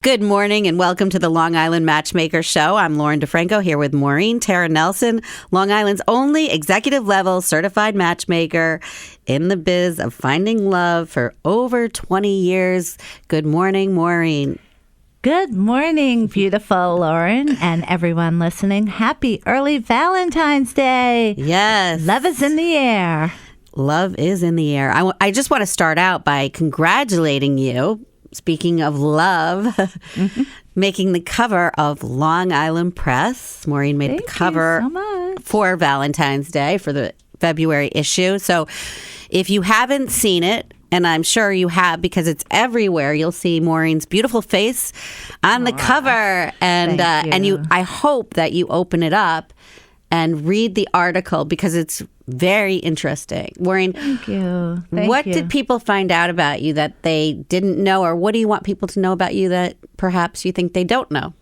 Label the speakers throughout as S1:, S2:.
S1: Good morning and welcome to the Long Island Matchmaker Show. I'm Lauren Defranco here with Maureen Tara Nelson, Long Island's only executive level certified matchmaker in the biz of finding love for over 20 years. Good morning, Maureen.
S2: Good morning, beautiful Lauren and everyone listening. Happy early Valentine's Day.
S1: Yes.
S2: Love is in the air.
S1: Love is in the air. I just want to start out by congratulating you. Speaking of love, making the cover of Long Island Press. Maureen made the cover for Valentine's Day for the February issue. So if you haven't seen it, and I'm sure you have because it's everywhere, you'll see Maureen's beautiful face on the cover. And I hope that you open it up and read the article because it's very interesting. Maureen,
S2: Thank you.
S1: What did people find out about you that they didn't know, or what do you want people to know about you that perhaps you think they don't know?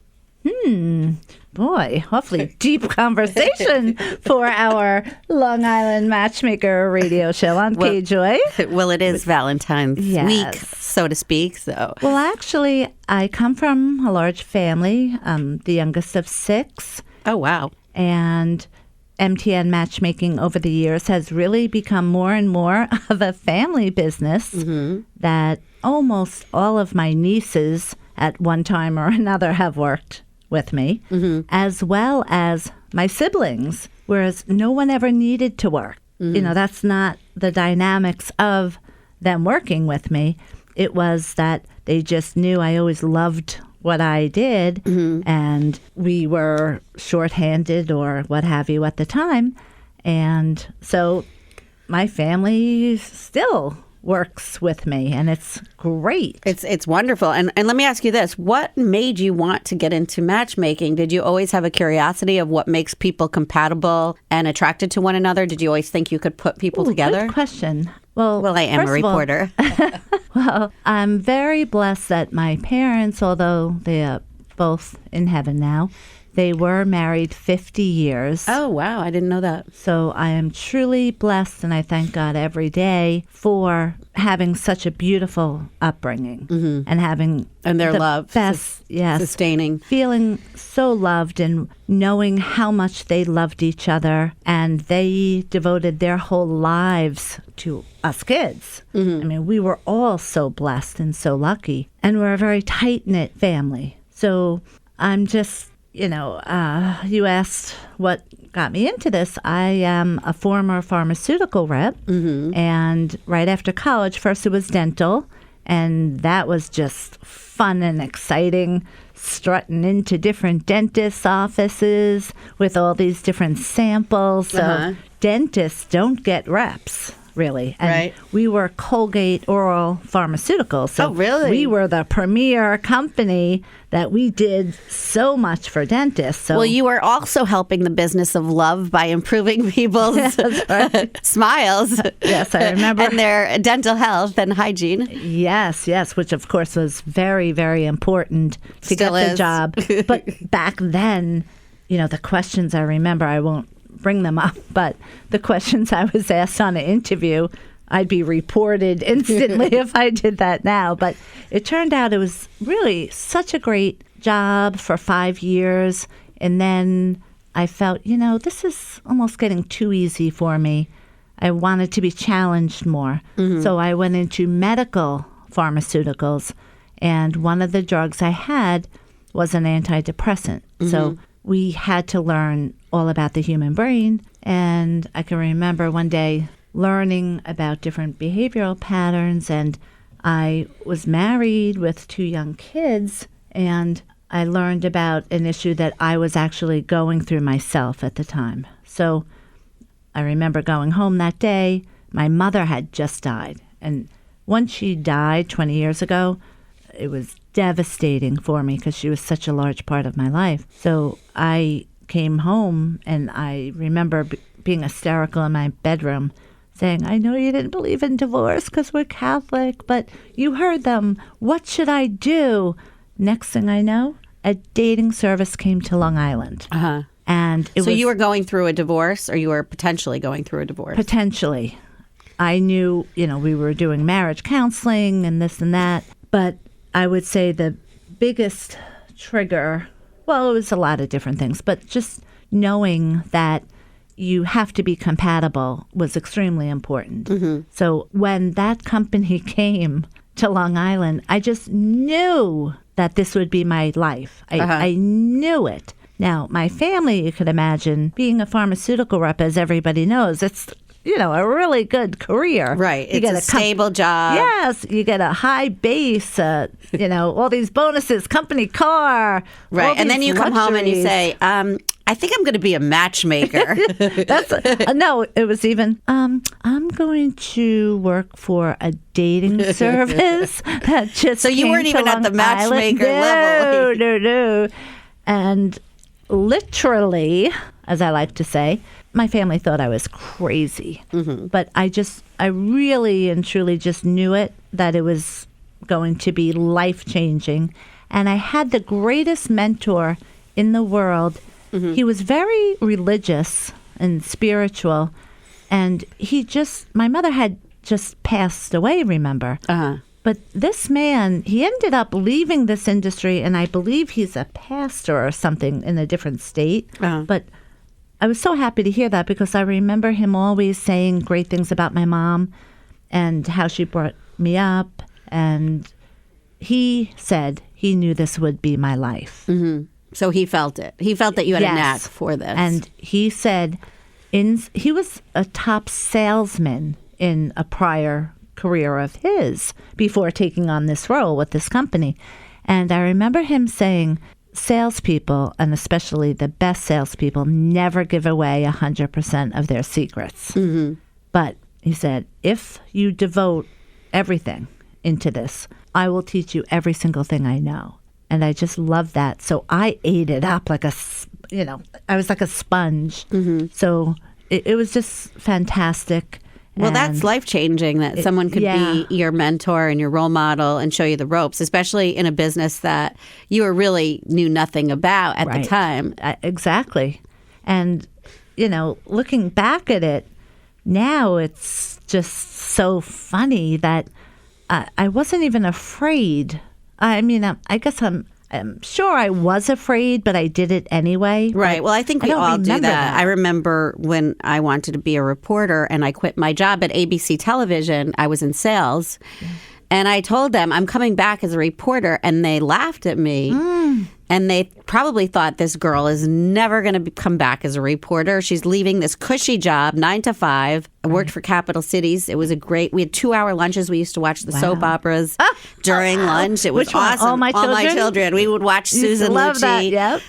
S2: Boy, hopefully deep conversation for our Long Island Matchmaker radio show on KJOY.
S1: Well, it is Valentine's week, so to speak. So,
S2: well, actually, I come from a large family, the youngest of 6.
S1: Oh, wow.
S2: And MTN Matchmaking over the years has really become more and more of a family business that almost all of my nieces at one time or another have worked with me, as well as my siblings, whereas no one ever needed to work. You know, that's not the dynamics of them working with me. It was that they just knew I always loved what I did, and we were shorthanded or what have you at the time. And so my family still works with me, and it's great.
S1: It's wonderful. And let me ask you this. What made you want to get into matchmaking? Did you always have a curiosity of what makes people compatible and attracted to one another? Did you always think you could put people together?
S2: Good question. Well,
S1: I am a reporter.
S2: Well, I'm very blessed that my parents, although they are both in heaven now, they were married 50 years.
S1: Oh, wow. I didn't know that.
S2: So I am truly blessed, and I thank God every day for having such a beautiful upbringing and having
S1: their
S2: the
S1: love
S2: best,
S1: sustaining,
S2: feeling so loved and knowing how much they loved each other, and they devoted their whole lives to us kids. I mean, we were all so blessed and so lucky, and we're a very tight-knit family. So I'm just, you asked what got me into this. I am a former pharmaceutical rep, and right after college, first it was dental, and that was just fun and exciting, strutting into different dentists' offices with all these different samples. So dentists don't get reps, really. And we were Colgate Oral Pharmaceuticals. So we were the premier company that we did so much for dentists. So,
S1: well, you were also helping the business of love by improving people's smiles.
S2: Yes, I remember.
S1: And their dental health and hygiene.
S2: Yes, which of course was very, very important to get the job. But back then, the questions I remember, I won't bring them up, but the questions I was asked on an interview, I'd be reported instantly if I did that now. But it turned out it was really such a great job for 5 years. And then I felt, this is almost getting too easy for me. I wanted to be challenged more. So I went into medical pharmaceuticals. And one of the drugs I had was an antidepressant. So we had to learn all about the human brain. And I can remember one day learning about different behavioral patterns. And I was married with 2 young kids. And I learned about an issue that I was actually going through myself at the time. So I remember going home that day. My mother had just died. And once she died 20 years ago, it was devastating for me because she was such a large part of my life. So I came home and I remember being hysterical in my bedroom saying, I know you didn't believe in divorce because we're Catholic, but you heard them. What should I do? Next thing I know, a dating service came to Long Island. And
S1: so you were going through a divorce, or you were potentially going through a divorce?
S2: Potentially. I knew, we were doing marriage counseling and this and that, but I would say the biggest trigger, well, it was a lot of different things, but just knowing that you have to be compatible was extremely important. Mm-hmm. So when that company came to Long Island, I just knew that this would be my life. I knew it. Now, my family, you could imagine, being a pharmaceutical rep, as everybody knows, it's, a really good career.
S1: Right. It's a stable job.
S2: Yes. You get a high base, all these bonuses, company car.
S1: Right. And then you come home and you say, I think I'm going to be a matchmaker.
S2: No, it was even, I'm going to work for a dating service that just
S1: So you weren't even at the matchmaker level.
S2: No. And literally, as I like to say, my family thought I was crazy. Mm-hmm. But I really and truly just knew it, that it was going to be life-changing. And I had the greatest mentor in the world. Mm-hmm. He was very religious and spiritual. And my mother had just passed away, remember? Uh-huh. But this man, he ended up leaving this industry, and I believe he's a pastor or something in a different state. Uh-huh. But I was so happy to hear that, because I remember him always saying great things about my mom and how she brought me up. And he said he knew this would be my life.
S1: Mm-hmm. So he felt it. He felt that you had a knack for this.
S2: And he said he was a top salesman in a prior career of his before taking on this role with this company. And I remember him saying, salespeople, and especially the best salespeople, never give away 100% of their secrets. Mm-hmm. But he said, if you devote everything into this, I will teach you every single thing I know. And I just love that. So I ate it up like I was like a sponge. Mm-hmm. So it was just fantastic.
S1: Well, that's life-changing, that someone could be your mentor and your role model and show you the ropes, especially in a business that you really knew nothing about at the time.
S2: Exactly. And, looking back at it now, it's just so funny that I wasn't even afraid. I mean, I guess I'm sure I was afraid, but I did it anyway.
S1: Right. Well, I think we all do that. I remember when I wanted to be a reporter and I quit my job at ABC Television. I was in sales. Yeah. And I told them I'm coming back as a reporter, and they laughed at me. Mm. And they probably thought, this girl is never going to come back as a reporter. She's leaving this cushy job, 9 to 5. I worked for Capital Cities. It was we had 2-hour lunches. We used to watch the soap operas during lunch. It was awesome.
S2: All My Children?
S1: We would watch Susan Lucci,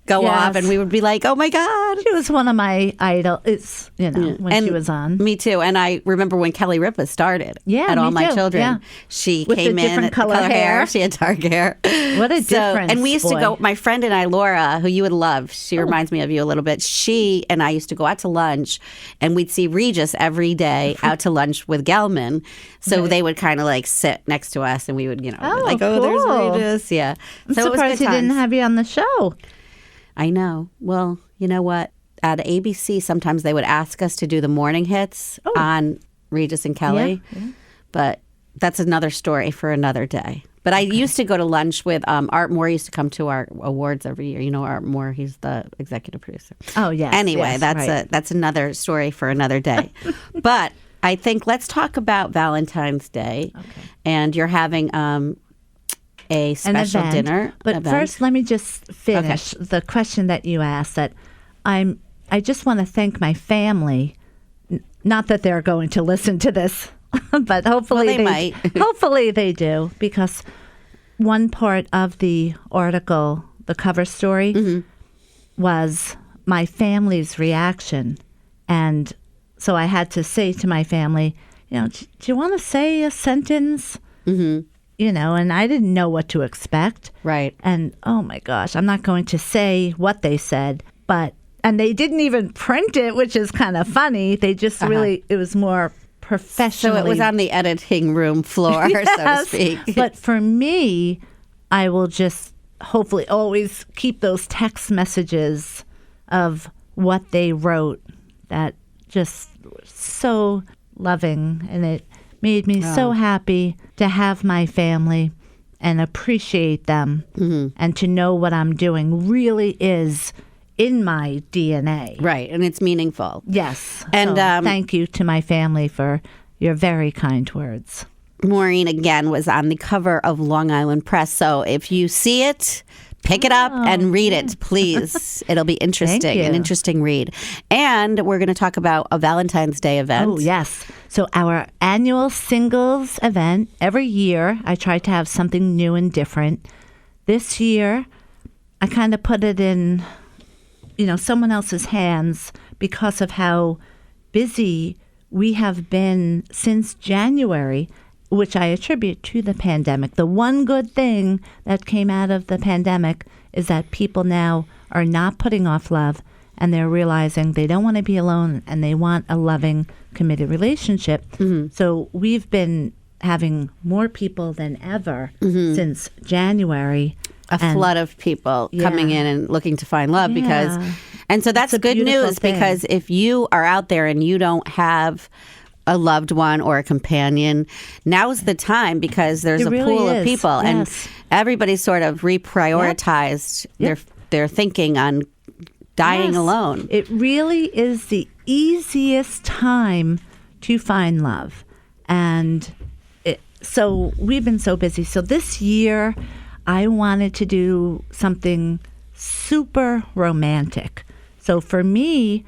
S1: go off, and we would be like, oh my God.
S2: She was one of my idols, when she was on.
S1: Me too. And I remember when Kelly Ripa started at All My Children. Yeah. She
S2: with
S1: came in
S2: with color hair.
S1: She had dark hair.
S2: What a difference.
S1: And we used to go, my friend and I, Laura, who you would love, she reminds me of you a little bit. She and I used to go out to lunch, and we'd see Regis every day out to lunch with Gelman. So they would kind of sit next to us, and we would, cool. There's Regis. Yeah.
S2: I'm surprised he didn't have you on the show.
S1: I know. Well, you know what? At ABC, sometimes they would ask us to do the morning hits on Regis and Kelly. Yeah. But that's another story for another day. But I used to go to lunch with Art Moore. Used to come to our awards every year. Art Moore, he's the executive producer.
S2: Oh, yes.
S1: Anyway, that's another story for another day. But I think let's talk about Valentine's Day. Okay. And you're having a special dinner.
S2: But first, let me just finish the question that you asked. That I just want to thank my family. Not that they're going to listen to this. But hopefully
S1: they might.
S2: Hopefully they do, because one part of the article, the cover story, was my family's reaction. And so I had to say to my family, do you want to say a sentence? Mm-hmm. And I didn't know what to expect.
S1: Right.
S2: And oh my gosh, I'm not going to say what they said, and they didn't even print it, which is kind of funny. They just really, it was more professionally.
S1: So it was on the editing room floor, yes, so to speak.
S2: But for me, I will just hopefully always keep those text messages of what they wrote, that just so loving. And it made me so happy to have my family and appreciate them and to know what I'm doing really is in my DNA.
S1: Right. And it's meaningful.
S2: Yes.
S1: And
S2: so, thank you to my family for your very kind words.
S1: Maureen, again, was on the cover of Long Island Press. So if you see it, pick it up and read it, please. It'll be interesting, an interesting read. And we're going to talk about a Valentine's Day event.
S2: Oh, yes. So our annual singles event, every year, I try to have something new and different. This year, I kind of put it in, someone else's hands because of how busy we have been since January, which I attribute to the pandemic. The one good thing that came out of the pandemic is that people now are not putting off love, and they're realizing they don't want to be alone and they want a loving, committed relationship. So we've been having more people than ever since January.
S1: A flood of people coming in and looking to find love and so that's good news because if you are out there and you don't have a loved one or a companion, now's the time because there's a pool of people and everybody's sort of reprioritized their thinking on dying alone.
S2: It really is the easiest time to find love. And so we've been so busy. So this year I wanted to do something super romantic. So for me,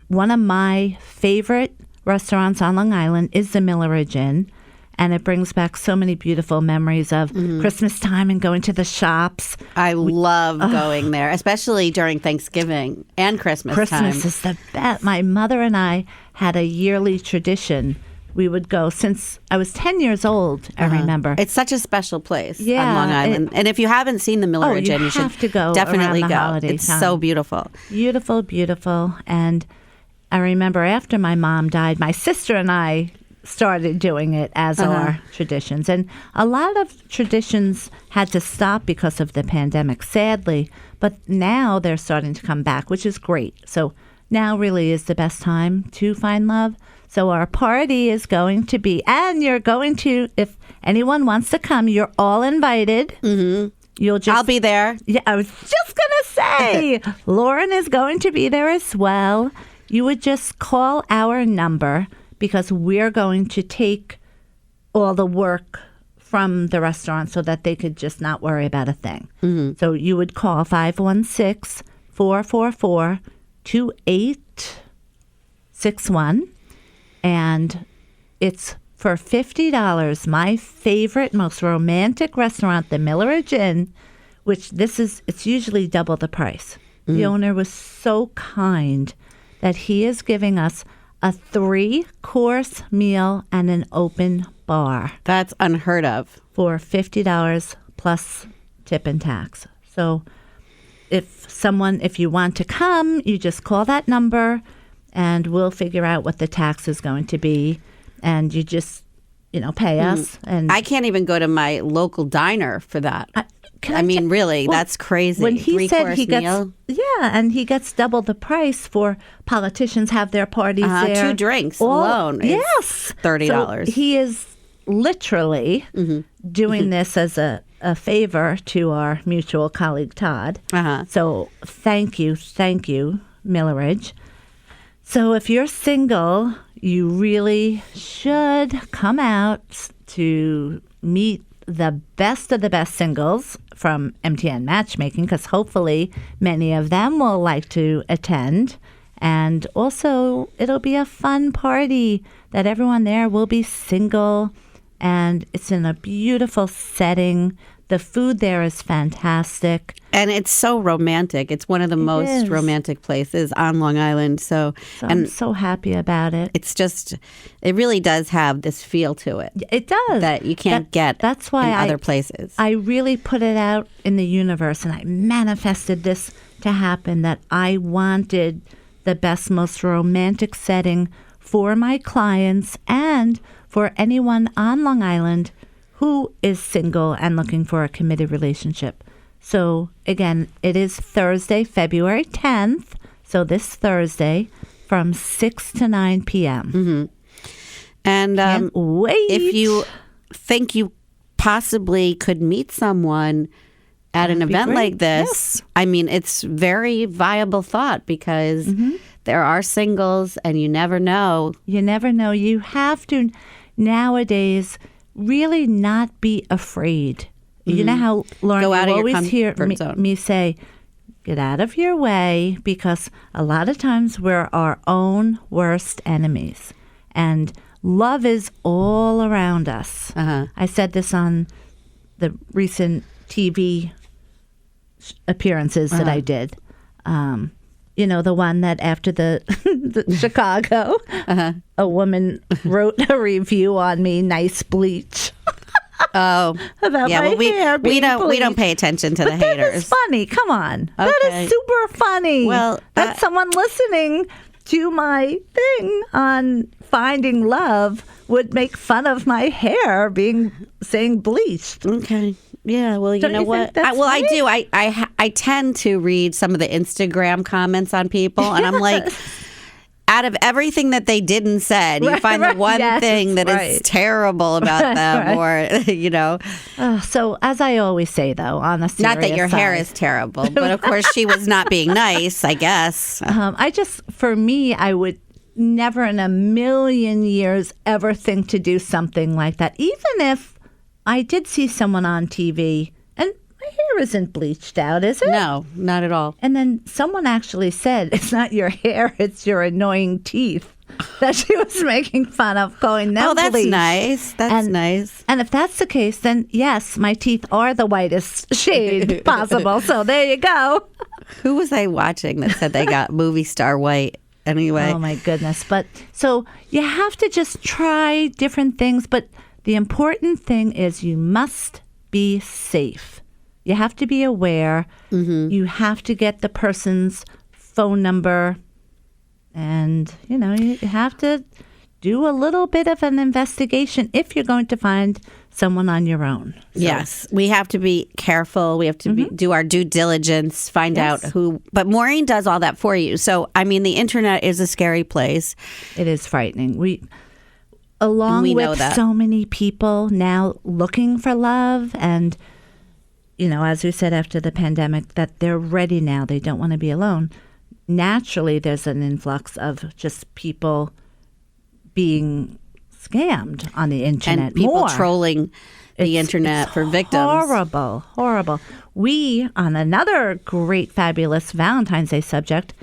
S2: one of my favorite restaurants on Long Island is the Milleridge Inn, and it brings back so many beautiful memories of Christmas time and going to the shops.
S1: I love going there, especially during Thanksgiving and Christmas time.
S2: Christmas is the best. My mother and I had a yearly tradition. We would go since I was 10 years old, I remember.
S1: It's such a special place on Long Island. And if you haven't seen the Milleridge Inn, you should
S2: have to go
S1: definitely
S2: around the
S1: go.
S2: holiday
S1: It's
S2: time.
S1: so beautiful.
S2: Beautiful, beautiful. And I remember after my mom died, my sister and I started doing it as our traditions. And a lot of traditions had to stop because of the pandemic, sadly. But now they're starting to come back, which is great. So now really is the best time to find love. So our party is going to be, and you're going to, if anyone wants to come, you're all invited.
S1: I'll be there.
S2: Yeah, I was just going to say, Lauren is going to be there as well. You would just call our number because we're going to take all the work from the restaurant so that they could just not worry about a thing. So you would call 516-444-2861, and it's for $50. My favorite, most romantic restaurant, the Milleridge Inn, which it's usually double the price. The owner was so kind that he is giving us a 3-course meal and an open bar.
S1: That's unheard of.
S2: For $50 plus tip and tax. So if you want to come, you just call that number and we'll figure out what the tax is going to be. And you just, pay us. And
S1: I can't even go to my local diner for that. That's crazy.
S2: When he said he
S1: meal?
S2: and he gets double the price for politicians have their parties there.
S1: 2 drinks alone.
S2: Yes,
S1: $30.
S2: So he is literally doing this as a favor to our mutual colleague Todd. So thank you, Milleridge. So if you're single, you really should come out to meet the best of the best singles from MTN Matchmaking, because hopefully many of them will like to attend. And also, it'll be a fun party that everyone there will be single, and it's in a beautiful setting. The food there is fantastic.
S1: And it's so romantic. It's one of the most romantic places on Long Island. So
S2: I'm so happy about it.
S1: It's just, it really does have this feel to it.
S2: It does.
S1: That you can't get
S2: that's why
S1: in other places.
S2: I really put it out in the universe, and I manifested this to happen, that I wanted the best, most romantic setting for my clients and for anyone on Long Island who is single and looking for a committed relationship. So again, it is Thursday, February 10th. So this Thursday from 6 to 9 p.m.
S1: And
S2: Can't wait.
S1: if you think you possibly could meet someone at an event like this.
S2: Yes.
S1: I mean, it's very viable thought because there are singles and you never know.
S2: You never know. You have to nowadays really not be afraid. You know how, Lauren,
S1: Go out
S2: you
S1: of your
S2: always hear
S1: comfort zone.
S2: me say, get out of your way, because a lot of times we're our own worst enemies. And love is all around us. I said this on the recent TV appearances that I did. You know, the one that after the Chicago, a woman wrote a review on me, nice bleach.
S1: Oh,
S2: about my hair being
S1: we don't pay attention to the haters.
S2: It's funny. Come on, that
S1: Okay.
S2: is super funny.
S1: Well,
S2: that's someone listening to my thing on finding love would make fun of my hair saying bleached.
S1: Okay. Yeah, well, you
S2: Don't
S1: know
S2: you think
S1: what?
S2: that's
S1: I
S2: funny?
S1: do. I tend to read some of the Instagram comments on people, and I'm like, out of everything that they did and said, you find the one thing that is terrible about them, or you know.
S2: So, as I always say, though, on the serious
S1: Not that your hair
S2: side,
S1: is terrible, but of course she was not being nice, I guess.
S2: for me, I would never in a million years ever think to do something like that, even if I did see someone on TV and my hair isn't bleached out, is it?
S1: No, not at all.
S2: And then someone actually said, it's not your hair, it's your annoying teeth that she was making fun of, going, no,
S1: that's
S2: bleach.
S1: nice. That's nice.
S2: And if that's the case, then yes, my teeth are the whitest shade possible. So there you go.
S1: Who was I watching that said they got movie star white? Anyway.
S2: Oh, my goodness. But so you have to just try different things. But the important thing is you must be safe. You have to be aware. You have to get the person's phone number. And, you know, you have to do a little bit of an investigation if you're going to find someone on your own. So,
S1: yes, we have to be careful. We have to do our due diligence, find out who. But Maureen does all that for you. So, I mean, the internet is a scary place.
S2: it is frightening. Along
S1: we know
S2: with
S1: that.
S2: so many people now looking for love, and, you know, as we said after the pandemic, that they're ready now. They don't want to be alone. Naturally, there's an influx of just people being scammed on the internet.
S1: And people
S2: more.
S1: trolling the internet for victims.
S2: Horrible, horrible. We, on another great, fabulous Valentine's Day subject,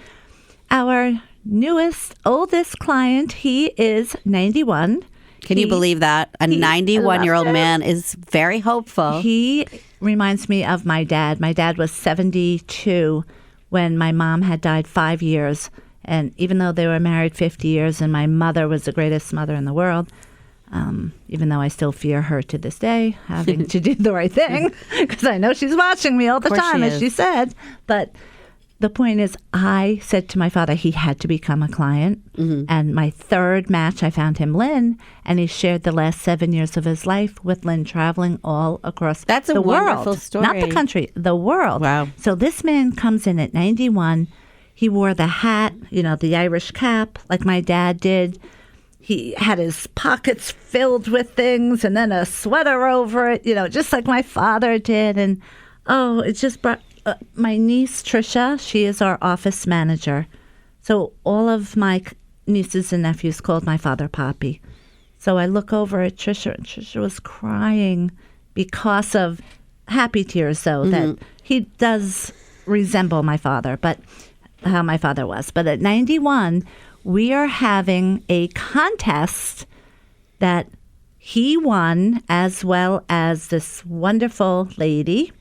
S2: our newest, oldest client, he is 91.
S1: Can you believe that? A 91-year-old man is very hopeful.
S2: He reminds me of my dad. My dad was 72 when my mom had died 5 years. And even though they were married 50 years and my mother was the greatest mother in the world, even though I still fear her to this day, having to do the right thing, because I know she's watching me all the time, as she said. But the point is, I said to my father he had to become a client. And my third match, I found him Lynn, and he shared the last 7 years of his life with Lynn, traveling all across
S1: That's a
S2: the
S1: wonderful
S2: world.
S1: story.
S2: Not the country, the world.
S1: Wow.
S2: So this man comes in at 91. He wore the hat, you know, the Irish cap, like my dad did. He had his pockets filled with things and then a sweater over it, you know, just like my father did. And, oh, it just brought my niece, Trisha, she is our office manager. So all of my nieces and nephews called my father Poppy. So I look over at Trisha, and Trisha was crying because of happy tears, though, that he does resemble my father, but how my father was. But at 91, we are having a contest that he won, as well as this wonderful lady,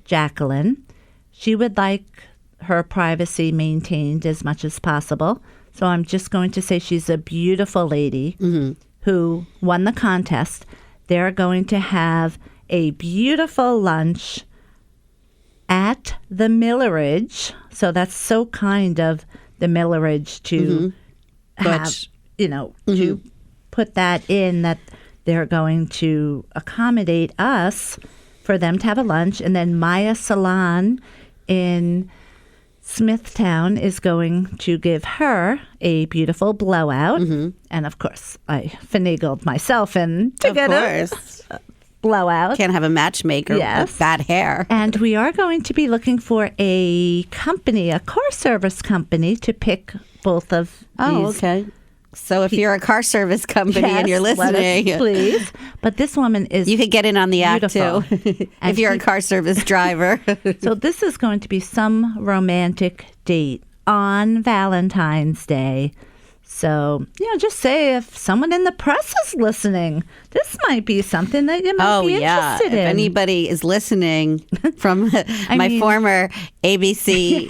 S2: Jacqueline. She would like her privacy maintained as much as possible. So I'm just going to say she's a beautiful lady who won the contest. They're going to have a beautiful lunch at the Millerage. So that's so kind of the Millerage to have, you know, to put that in, that they're going to accommodate us for them to have a lunch. And then Maya Salon in Smithtown is going to give her a beautiful blowout. And of course, I finagled myself in to get a blowout.
S1: Can't have a matchmaker with bad hair.
S2: And we are going to be looking for a company, a car service company, to pick both of these.
S1: Oh, okay. So if you're a car service company and you're listening,
S2: let us, please. But this woman is
S1: you could get in on the
S2: beautiful.
S1: act too if you're a car service driver.
S2: So this is going to be some romantic date on Valentine's Day. So, just say if someone in the press is listening, this might be something that you might be interested in.
S1: If anybody is listening from my former ABC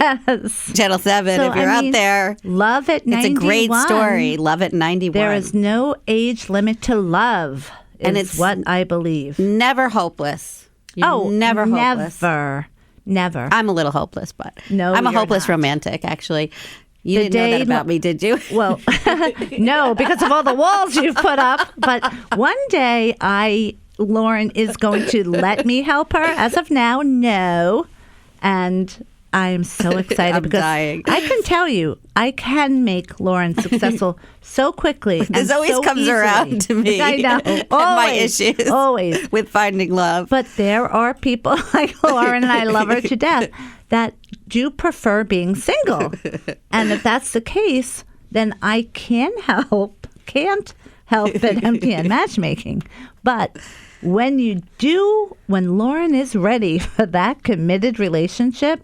S1: Channel 7,
S2: so,
S1: if you're out there,
S2: Love at 91.
S1: It's a great story. Love at 91.
S2: There is no age limit to love,
S1: and it's
S2: what I believe.
S1: Never hopeless. You're never hopeless.
S2: Never.
S1: I'm a little hopeless, but
S2: no,
S1: I'm a hopeless
S2: not.
S1: romantic, actually. You didn't know that about me, did you?
S2: Well, no, because of all the walls you've put up. But one day, Lauren is going to let me help her. As of now, no. And I am so excited because
S1: dying.
S2: I can tell you, I can make Lauren successful so quickly.
S1: This always
S2: so
S1: comes
S2: easily.
S1: around to me.
S2: I know.
S1: And my issues.
S2: Always.
S1: With finding love.
S2: But there are people like Lauren, and I love her to death, that do prefer being single. And if that's the case, then I can't help at MTN Matchmaking. But when Lauren is ready for that committed relationship,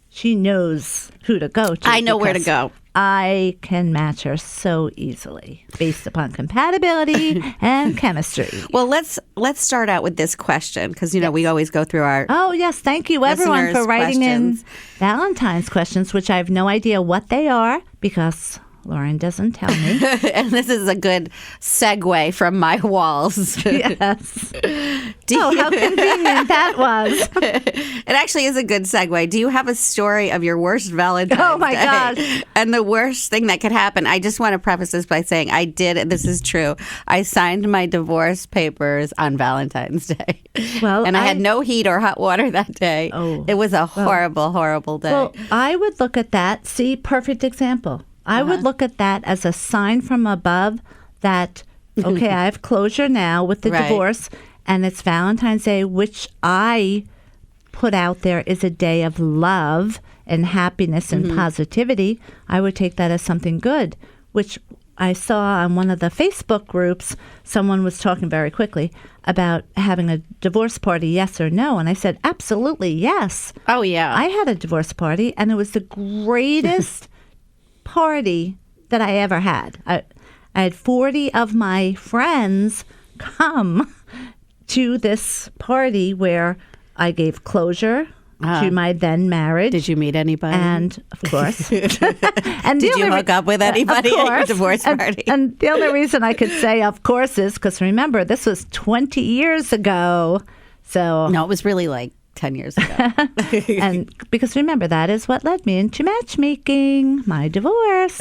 S2: she knows who to go to.
S1: I know where to go.
S2: I can match her so easily based upon compatibility and chemistry.
S1: Well, let's start out with this question because, we always go through our
S2: Oh, yes. Thank you, everyone, for writing in Valentine's questions, which I have no idea what they are because Lauren doesn't tell me.
S1: And this is a good segue from my walls.
S2: Yes. How convenient that was.
S1: It actually is a good segue. Do you have a story of your worst Valentine's
S2: Oh, my
S1: Day?
S2: God.
S1: And the worst thing that could happen? I just want to preface this by saying this is true. I signed my divorce papers on Valentine's Day.
S2: Well,
S1: and I had no heat or hot water that day.
S2: Oh.
S1: It was a horrible, horrible day.
S2: Well, I would look at that. See, perfect example. I would look at that as a sign from above that, okay, I have closure now with the divorce, and it's Valentine's Day, which I put out there is a day of love and happiness and positivity. I would take that as something good, which I saw on one of the Facebook groups. Someone was talking very quickly about having a divorce party, yes or no. And I said, absolutely, yes.
S1: Oh, yeah.
S2: I had a divorce party, and it was the greatest party that I ever had. I had 40 of my friends come to this party where I gave closure to my then marriage.
S1: Did you meet anybody?
S2: And of course. And
S1: did you hook up with anybody at your divorce party?
S2: And the only reason I could say of course is because remember, this was 20 years ago. So
S1: no, it was really like 10 years ago.
S2: And because remember, that is what led me into matchmaking, my divorce.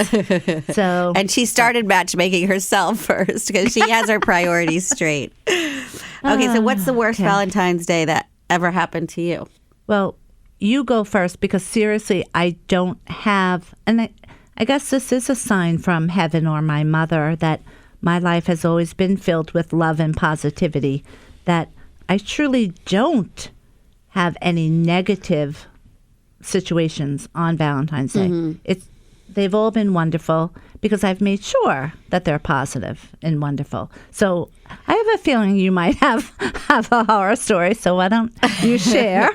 S2: So,
S1: and she started matchmaking herself first because she has her priorities straight. Okay, so what's the worst Valentine's Day that ever happened to you?
S2: Well, you go first because seriously, I don't have, and I guess this is a sign from heaven or my mother that my life has always been filled with love and positivity, that I truly don't have any negative situations on Valentine's Day. They've all been wonderful because I've made sure that they're positive and wonderful. So I have a feeling you might have a horror story, so why don't you share?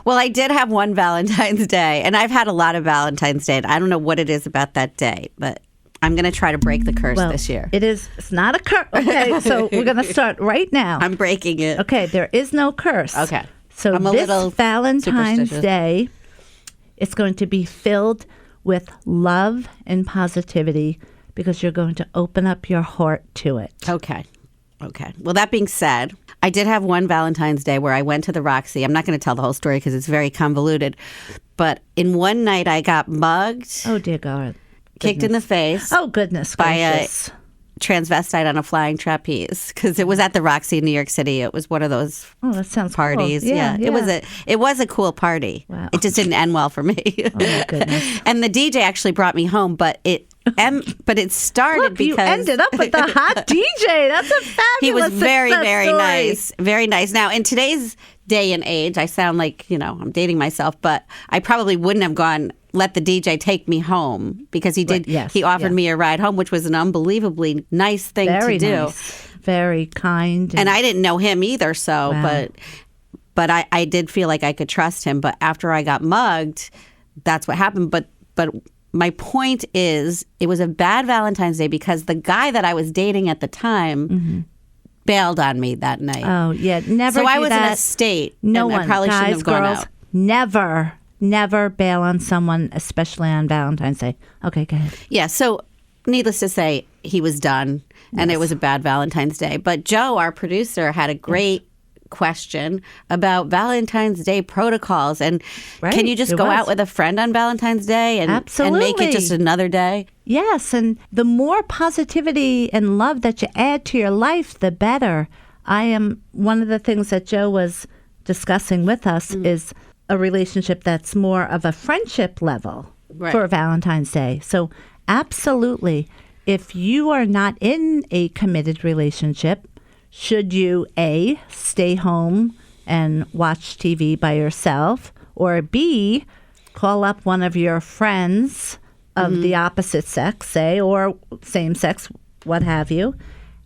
S1: Well, I did have one Valentine's Day, and I've had a lot of Valentine's Day, and I don't know what it is about that day, but I'm going to try to break the curse this year.
S2: It's not a curse. Okay, so we're going to start right now.
S1: I'm breaking it.
S2: Okay, there is no curse.
S1: Okay.
S2: So
S1: I'm a
S2: this
S1: little
S2: Valentine's Day, it's going to be filled with love and positivity because you're going to open up your heart to it.
S1: Okay. Well, that being said, I did have one Valentine's Day where I went to the Roxy. I'm not going to tell the whole story because it's very convoluted. But in one night, I got mugged.
S2: Oh, dear God.
S1: Kicked in the face.
S2: Oh, goodness gracious.
S1: By a transvestite on a flying trapeze because it was at the Roxy in New York City. It was one of those
S2: that sounds
S1: parties.
S2: Cool. Yeah.
S1: It was a cool party.
S2: Wow.
S1: It just didn't end well for me.
S2: Oh, my goodness.
S1: And the DJ actually brought me home, but But it started
S2: Look,
S1: because
S2: you ended up with the hot DJ. That's a fabulous
S1: he was very,
S2: success
S1: very
S2: story.
S1: nice. Very nice. Now, in today's day and age, I sound like, I'm dating myself, but I probably wouldn't have let the DJ take me home because he did.
S2: Right, yes,
S1: he offered me a ride home, which was an unbelievably nice thing
S2: Very
S1: to do.
S2: nice. Very kind.
S1: And I didn't know him either, so,
S2: Wow.
S1: but I did feel like I could trust him. But after I got mugged, that's what happened. But my point is, it was a bad Valentine's Day because the guy that I was dating at the time bailed on me that night.
S2: Oh, yeah. Never
S1: So
S2: do
S1: I was
S2: that.
S1: in a state.
S2: No
S1: and
S2: one.
S1: I probably
S2: Guys,
S1: shouldn't have gone
S2: girls,
S1: out.
S2: never bail on someone, especially on Valentine's Day. Okay, go ahead.
S1: Yeah, so needless to say, he was done, and it was a bad Valentine's Day. But Joe, our producer, had a great question about Valentine's Day protocols. And
S2: Right,
S1: can you just
S2: it
S1: go
S2: was.
S1: out with a friend on Valentine's Day and make
S2: Absolutely.
S1: it just another day?
S2: Yes, and the more positivity and love that you add to your life, the better. One of the things that Joe was discussing with us is a relationship that's more of a friendship level for Valentine's Day. So absolutely, if you are not in a committed relationship, should you A, stay home and watch TV by yourself, or B, call up one of your friends of the opposite sex, say, or same sex, what have you,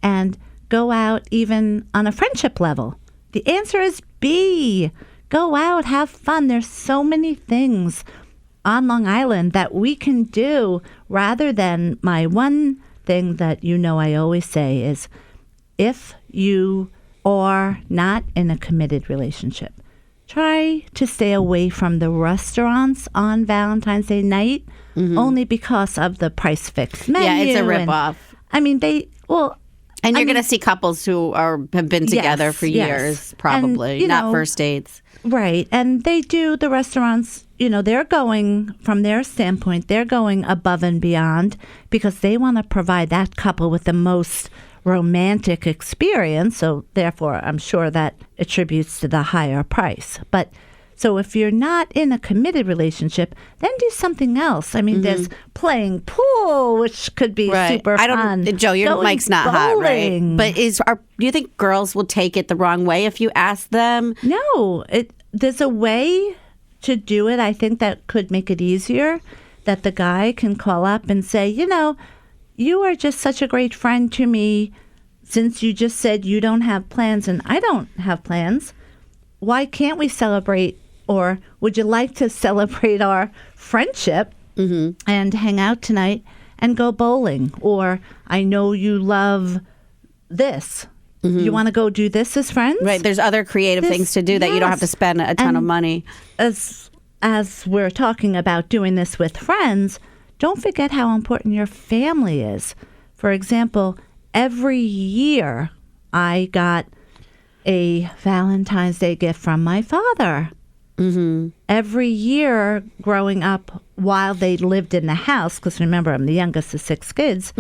S2: and go out even on a friendship level? The answer is B. Go out, have fun. There's so many things on Long Island that we can do rather than my one thing that I always say is, if you are not in a committed relationship, try to stay away from the restaurants on Valentine's Day night only because of the price fixed menu.
S1: Yeah, it's a ripoff.
S2: And
S1: you're going to see couples who have been together for years, probably,
S2: and,
S1: not first dates.
S2: Right. And they do, the restaurants, they're going, from their standpoint, they're going above and beyond because they want to provide that couple with the most romantic experience. So therefore, I'm sure that attributes to the higher price. But so if you're not in a committed relationship, then do something else. I mean, there's playing pool, which could be super fun.
S1: Joe, your
S2: Going
S1: mic's not
S2: bowling.
S1: hot, right? But do you think girls will take it the wrong way if you ask them?
S2: No, there's a way to do it. I think that could make it easier, that the guy can call up and say, you are just such a great friend to me. Since you just said you don't have plans and I don't have plans, why can't we celebrate? Or would you like to celebrate our friendship and hang out tonight and go bowling? Or I know you love this. You want to go do this as friends?
S1: Right. There's other creative things to do that you don't have to spend a ton of money.
S2: As we're talking about doing this with friends, don't forget how important your family is. For example, every year I got a Valentine's Day gift from my father. Every year growing up, while they lived in the house, because remember, I'm the youngest of 6 kids,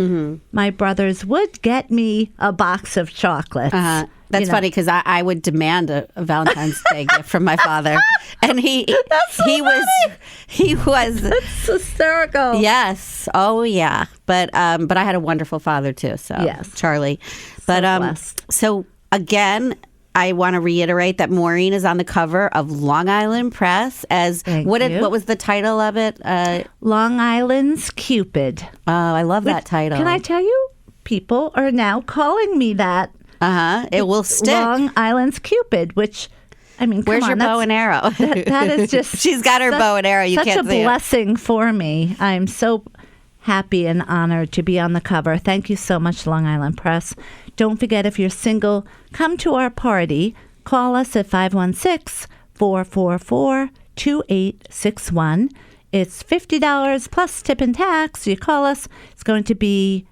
S2: my brothers would get me a box of chocolates.
S1: That's funny because I would demand a Valentine's Day gift from my father, and he was
S2: That's hysterical.
S1: Yes. Oh yeah. But I had a wonderful father too. So
S2: yes,
S1: Charlie. But
S2: blessed.
S1: So again, I want to reiterate that Maureen is on the cover of Long Island Press as what was the title of it?
S2: Long Island's Cupid.
S1: Oh, I love that title.
S2: Can I tell you? People are now calling me that.
S1: It will stick.
S2: Long Island's Cupid, which, I mean,
S1: where's your bow and arrow?
S2: That is just.
S1: She's got her bow and arrow. You can't see it.
S2: Such a blessing for me. I'm so happy and honored to be on the cover. Thank you so much, Long Island Press. Don't forget, if you're single, come to our party. Call us at 516-444-2861. It's $50 plus tip and tax. You call us. It's going to be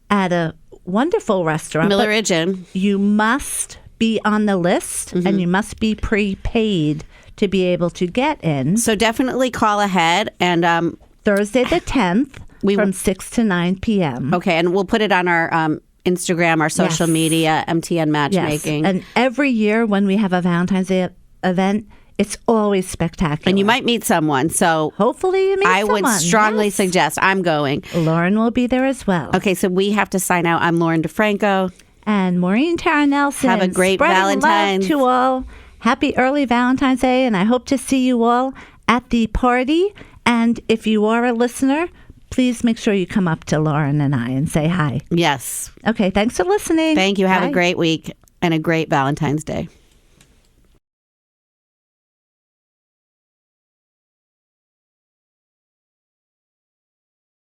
S2: at a wonderful restaurant.
S1: Miller Ridge Inn.
S2: You must be on the list and you must be prepaid to be able to get in.
S1: So definitely call ahead. And
S2: Thursday the 10th from 6 to 9 p.m.
S1: Okay, and we'll put it on our Instagram, our social media, MTN Matchmaking.
S2: Yes. And every year when we have a Valentine's Day event, It's always spectacular.
S1: And you might meet someone. So
S2: hopefully you meet someone.
S1: I would strongly suggest I'm going.
S2: Lauren will be there as well.
S1: Okay, so we have to sign out. I'm Lauren Defranco.
S2: And Maureen Tara Nelson.
S1: Have a great Valentine's.
S2: Love to all. Happy early Valentine's Day. And I hope to see you all at the party. And if you are a listener, please make sure you come up to Lauren and I and say hi.
S1: Yes.
S2: Okay, thanks for listening.
S1: Thank you. Have
S2: Bye.
S1: a great week and a great Valentine's Day.